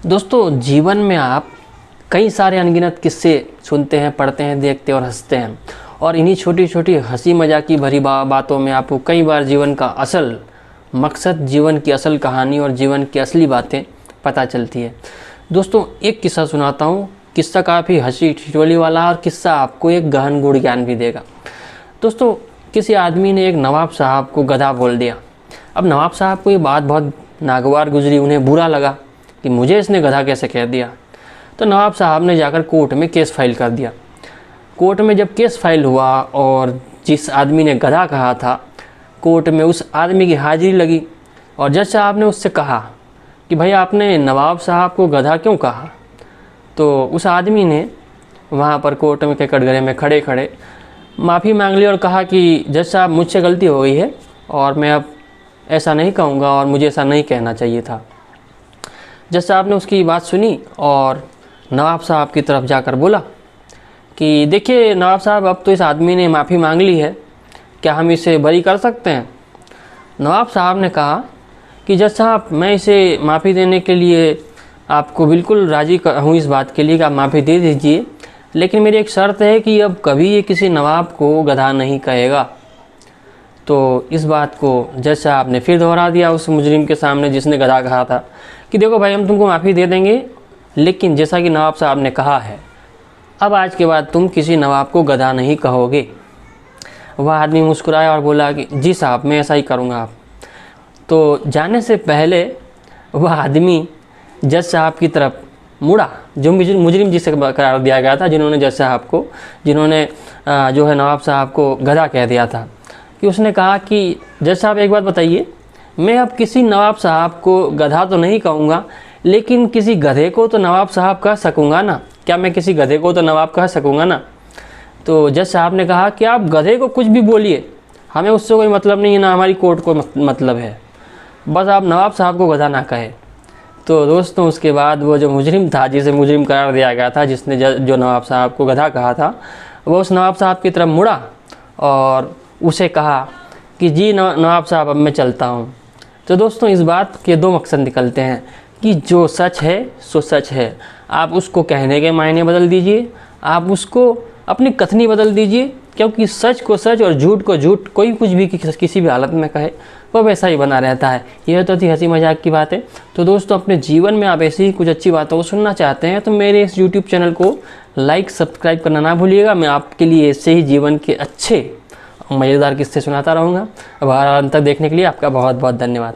दोस्तों, जीवन में आप कई सारे अनगिनत किस्से सुनते हैं, पढ़ते हैं, देखते हैं और हंसते हैं। और इन्हीं छोटी छोटी हंसी मजाक की भरी बातों में आपको कई बार जीवन का असल मकसद, जीवन की असल कहानी और जीवन की असली बातें पता चलती है। दोस्तों, एक किस्सा सुनाता हूँ। किस्सा काफ़ी हंसी ठिठोली वाला है और किस्सा आपको एक गहन गूढ़ ज्ञान भी देगा। दोस्तों, किसी आदमी ने एक नवाब साहब को गधा बोल दिया। अब नवाब साहब को ये बात बहुत नागवार गुजरी, उन्हें बुरा लगा कि मुझे इसने गधा कैसे कह दिया। तो नवाब साहब ने जाकर कोर्ट में केस फाइल कर दिया। कोर्ट में जब केस फाइल हुआ और जिस आदमी ने गधा कहा था, कोर्ट में उस आदमी की हाजिरी लगी और जज साहब ने उससे कहा कि भाई आपने नवाब साहब को गधा क्यों कहा। तो उस आदमी ने वहाँ पर कोर्ट में के कटघरे में खड़े खड़े माफ़ी मांग ली और कहा कि जज साहब मुझसे गलती हो गई है और मैं अब ऐसा नहीं कहूँगा और मुझे ऐसा नहीं कहना चाहिए था। जज साहब ने उसकी बात सुनी और नवाब साहब की तरफ जाकर बोला कि देखिए नवाब साहब, अब तो इस आदमी ने माफ़ी मांग ली है, क्या हम इसे बरी कर सकते हैं। नवाब साहब ने कहा कि जज साहब, मैं इसे माफ़ी देने के लिए आपको बिल्कुल राज़ी हूँ इस बात के लिए कि आप माफ़ी दे दीजिए, लेकिन मेरी एक शर्त है कि अब कभी ये किसी नवाब को गधा नहीं कहेगा। तो इस बात को जज साहब ने फिर दोहरा दिया उस मुजरिम के सामने जिसने गधा कहा था कि देखो भाई, हम तुमको माफ़ी दे देंगे, लेकिन जैसा कि नवाब साहब ने कहा है, अब आज के बाद तुम किसी नवाब को गधा नहीं कहोगे। वह आदमी मुस्कुराया और बोला कि जी साहब, मैं ऐसा ही करूँगा। आप तो जाने से पहले वह आदमी जज साहब की तरफ मुड़ा, जो मुजरिम जिसे करार दिया गया था, जिन्होंने जज साहब को, जिन्होंने जो है नवाब साहब को गधा कह दिया था, कि उसने कहा कि जज साहब एक बात बताइए, मैं अब किसी नवाब साहब को गधा तो नहीं कहूँगा, लेकिन किसी गधे को तो नवाब साहब कह सकूँगा ना। क्या मैं किसी गधे को तो नवाब कह सकूँगा ना। तो जज साहब ने कहा कि आप गधे को कुछ भी बोलिए, हमें उससे कोई मतलब नहीं है, ना हमारी कोर्ट को मतलब है, बस आप नवाब साहब को गधा ना कहे। तो दोस्तों, उसके बाद वो जो मुजरिम था, जिसे मुजरिम करार दिया गया था, जिसने जो नवाब साहब को गधा कहा था, वो उस नवाब साहब की तरफ मुड़ा और उसे कहा कि जी नवाब साहब, अब मैं चलता हूँ। तो दोस्तों, इस बात के दो मकसद निकलते हैं कि जो सच है सो सच है। आप उसको कहने के मायने बदल दीजिए, आप उसको अपनी कथनी बदल दीजिए, क्योंकि सच को सच और झूठ को झूठ कोई कुछ भी किसी भी हालत में कहे वो वैसा ही बना रहता है। यह तो थी हंसी मजाक की बातें। तो दोस्तों, अपने जीवन में आप ऐसी ही कुछ अच्छी बातों को सुनना चाहते हैं तो मेरे इस YouTube चैनल को लाइक सब्सक्राइब करना ना भूलिएगा। मैं आपके लिए ऐसे ही जीवन के अच्छे मज़ेदार किस्से सुनाता रहूँगा। अब अंत तक देखने के लिए आपका बहुत बहुत धन्यवाद।